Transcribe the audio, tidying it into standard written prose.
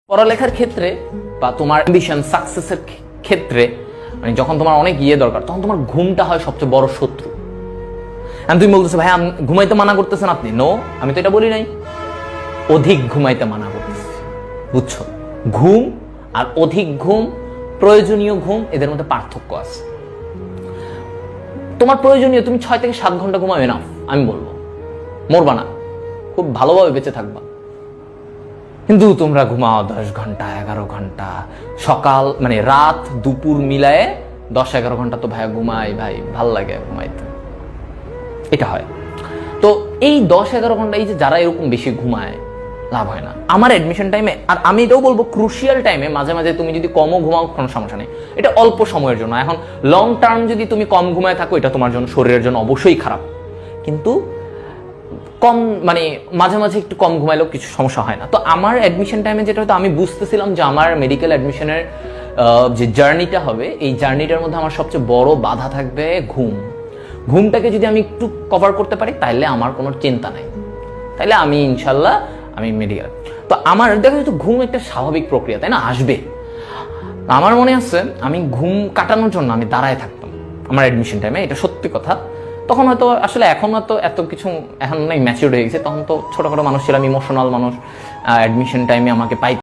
পড়ালেখার ক্ষেত্রে বা তোমার অ্যাম্বিশন সাকসেসের ক্ষেত্রে মানে যখন তোমার অনেক দরকার তখন তোমার ঘুমটা হয় সবচেয়ে বড় শত্রু। তুমি বলতেছো ভাই ঘুমাইতে মানা করতেছেন আপনি। নো, আমি তো এটা বলি নাই। অধিক ঘুমাইতে মানা করতেছি, বুঝছো? ঘুম আর অধিক ঘুম, প্রয়োজনীয় ঘুম, এদের মধ্যে পার্থক্য আছে। তোমার প্রয়োজনীয় তুমি 6 থেকে 7 ঘন্টা ঘুমাবে না, আমি বলবো মরবা না, খুব ভালোভাবে বেঁচে থাকবা। কিন্তু তোমরা ঘুমাও 10 ঘন্টা 11 ঘন্টা, সকাল মানে রাত দুপুর মিলায়ে 10-11 ঘন্টা তো ভাই ঘুমাই, ভাই ভাল লাগে ঘুমাইতে, এটা হয়। তো এই 10-11 ঘন্টা এই যে যারা এরকম বেশি ঘুমায় লাভ হয় না। আমার অ্যাডমিশন টাইমে, আর আমি এটাও বলবো ক্রুশিয়াল টাইমে মাঝে মাঝে তুমি যদি কমও ঘুমাও কোনো সমস্যা নেই, এটা অল্প সময়ের জন্য। এখন লং টার্ম যদি তুমি কম ঘুমায় থাকো এটা তোমার জন্য, শরীরের জন্য অবশ্যই খারাপ। কিন্তু কম মানে মাঝে মাঝে একটু কম ঘুমাইলেও কিছু সমস্যা হয় না। তো আমার অ্যাডমিশন টাইমে যেটা হয়তো আমি বুঝতেছিলাম যে আমার মেডিকেল অ্যাডমিশনের যে জার্নিটা হবে, এই জার্নিটার মধ্যে আমার সবচেয়ে বড় বাধা থাকবে ঘুম। ঘুমটাকে যদি আমি একটু কভার করতে পারি তাহলে আমার কোনো চিন্তা নাই, তাহলে আমি ইনশাল্লাহ আমি মেডিকেল। তো আমার দেখা যেত ঘুম একটা স্বাভাবিক প্রক্রিয়া, তাই না? আসবে। আমার মনে আছে আমি ঘুম কাটানোর জন্য আমি দাঁড়ায় থাকতাম আমার অ্যাডমিশন টাইমে, এটা সত্যি কথা। তখন হয়তো আসলে এখন হয়তো এত কিছু এখন অনেক ম্যাচিউর হয়ে গেছে, তখন তো ছোটখাটো মানুষ ছিলাম, ইমোশনাল মানুষ। অ্যাডমিশন টাইমে আমাকে পাই